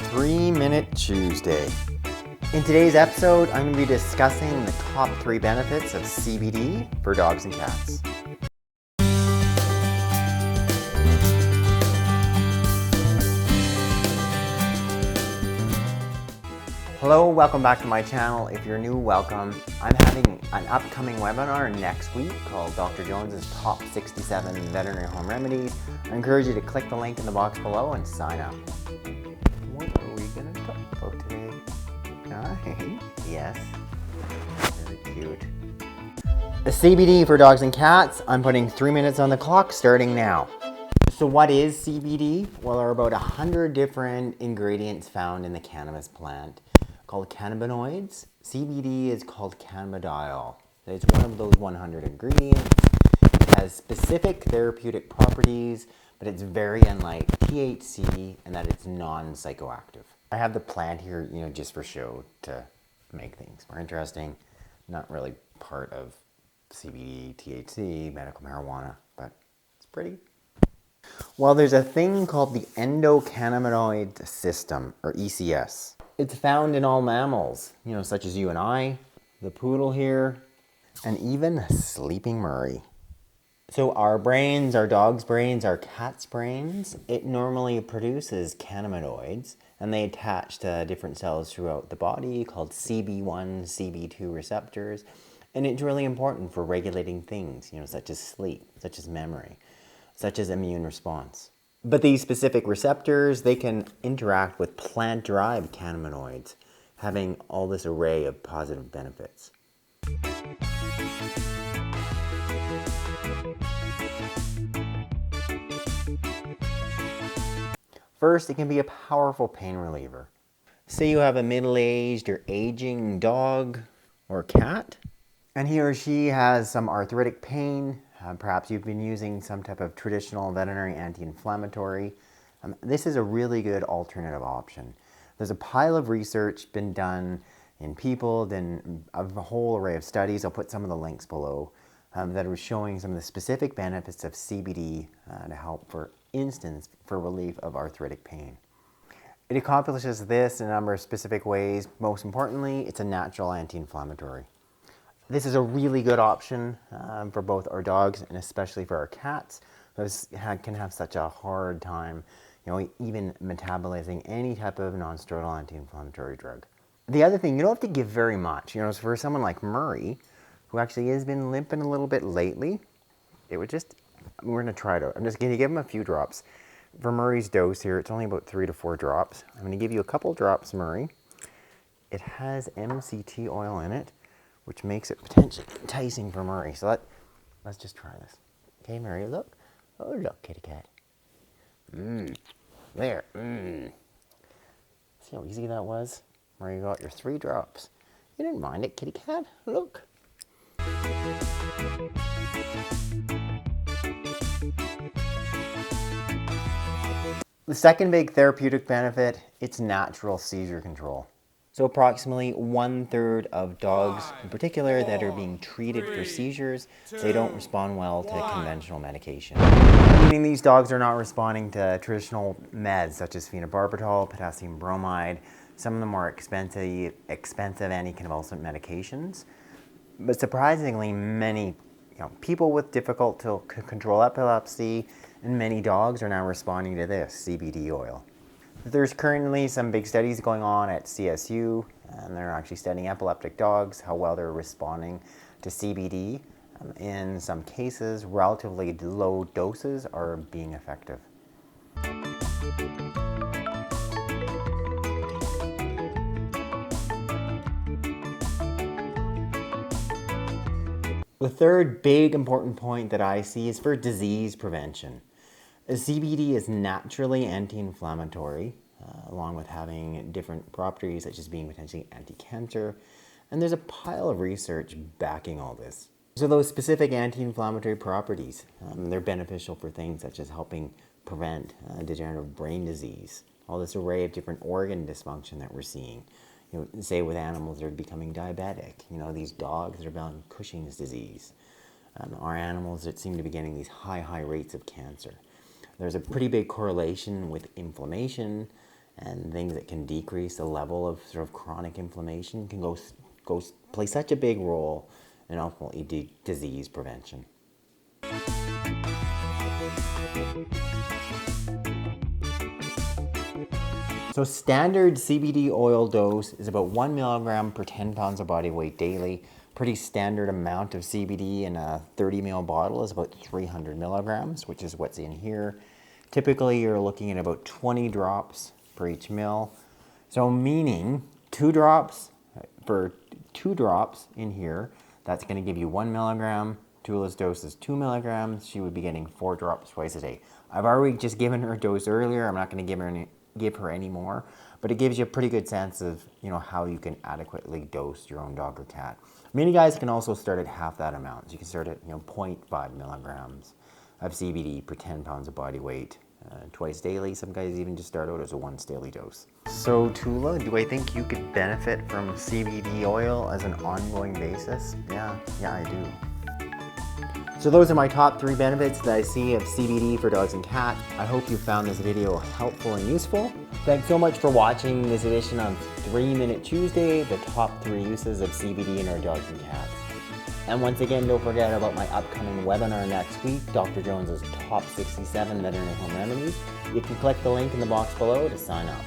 3-Minute Tuesday. In today's episode, I'm going to be discussing the top 3 benefits of CBD for dogs and cats. Hello, welcome back to my channel. If you're new, welcome. I'm having an upcoming webinar next week called Dr. Jones's Top 67 Veterinary Home Remedies. I encourage you to click the link in the box below and sign up. What are we going to talk about today? Yes, very cute. The CBD for dogs and cats. I'm putting 3 minutes on the clock starting now. So what is CBD? Well, there are about 100 different ingredients found in the cannabis plant called cannabinoids. CBD is called cannabidiol. It's one of those 100 ingredients. It has specific therapeutic properties, but it's very unlike THC in that it's non-psychoactive. I have the plant here, just for show to make things more interesting. Not really part of CBD, THC, medical marijuana, but it's pretty. Well, there's a thing called the endocannabinoid system, or ECS. It's found in all mammals, such as you and I, the poodle here, and even sleeping Murray. So our brains, our dog's brains, our cat's brains, it normally produces cannabinoids, and they attach to different cells throughout the body called CB1, CB2 receptors, and it's really important for regulating things, such as sleep, such as memory, such as immune response. But these specific receptors, they can interact with plant-derived cannabinoids, having all this array of positive benefits. First, it can be a powerful pain reliever. Say you have a middle-aged or aging dog or cat, and he or she has some arthritic pain. Perhaps you've been using some type of traditional veterinary anti-inflammatory. This is a really good alternative option. There's a pile of research been done in people, then a whole array of studies. I'll put some of the links below that are showing some of the specific benefits of CBD to help, for instance, for relief of arthritic pain. It accomplishes this in a number of specific ways. Most importantly, it's a natural anti-inflammatory. This is a really good option for both our dogs and especially for our cats. Those can have such a hard time, even metabolizing any type of non-steroidal anti-inflammatory drug. The other thing, you don't have to give very much. For someone like Murray, who actually has been limping a little bit lately, we're going to try it. I'm just going to give him a few drops. For Murray's dose here, it's only about 3 to 4 drops. I'm going to give you a couple drops, Murray. It has MCT oil in it, which makes it potentially enticing for Murray. So let's just try this. Okay, Murray, look. Oh, look, kitty cat. There. See how easy that was? Murray, you got your 3 drops. You didn't mind it, kitty cat. Look. The second big therapeutic benefit, it's natural seizure control. So approximately 1/3 of dogs in particular that are being treated for seizures, they don't respond well to conventional medication. Meaning these dogs are not responding to traditional meds such as phenobarbital, potassium bromide, some of the more expensive anticonvulsant medications. But surprisingly, many people with difficult to control epilepsy and many dogs are now responding to this CBD oil. There's currently some big studies going on at CSU, and they're actually studying epileptic dogs, how well they're responding to CBD. In some cases, relatively low doses are being effective. The third big important point that I see is for disease prevention. CBD is naturally anti-inflammatory, along with having different properties such as being potentially anti-cancer, and there's a pile of research backing all this. So those specific anti-inflammatory properties, they're beneficial for things such as helping prevent degenerative brain disease, all this array of different organ dysfunction that we're seeing. Say with animals that are becoming diabetic, these dogs that are developing Cushing's disease, are animals that seem to be getting these high rates of cancer. There's a pretty big correlation with inflammation and things that can decrease the level of sort of chronic inflammation can play such a big role in ultimately disease prevention. So standard CBD oil dose is about 1 milligram per 10 pounds of body weight daily. Pretty standard amount of CBD in a 30 ml bottle is about 300 milligrams, which is what's in here. Typically, you're looking at about 20 drops per each mil. So meaning 2 drops in here, that's going to give you 1 milligram. Tula's dose is 2 milligrams. She would be getting 4 drops twice a day. I've already just given her a dose earlier. I'm not going to give her any more, but it gives you a pretty good sense of how you can adequately dose your own dog or cat. Many guys can also start at half that amount. So you can start at 0.5 milligrams of CBD per 10 pounds of body weight twice daily. Some guys even just start out as a once daily dose. So Tula, do I think you could benefit from CBD oil as an ongoing basis? Yeah, I do. So those are my top 3 benefits that I see of CBD for dogs and cats. I hope you found this video helpful and useful. Thanks so much for watching this edition on 3 Minute Tuesday, the top 3 uses of CBD in our dogs and cats. And once again, don't forget about my upcoming webinar next week, Dr. Jones's top 67 veterinary home remedies. You can click the link in the box below to sign up.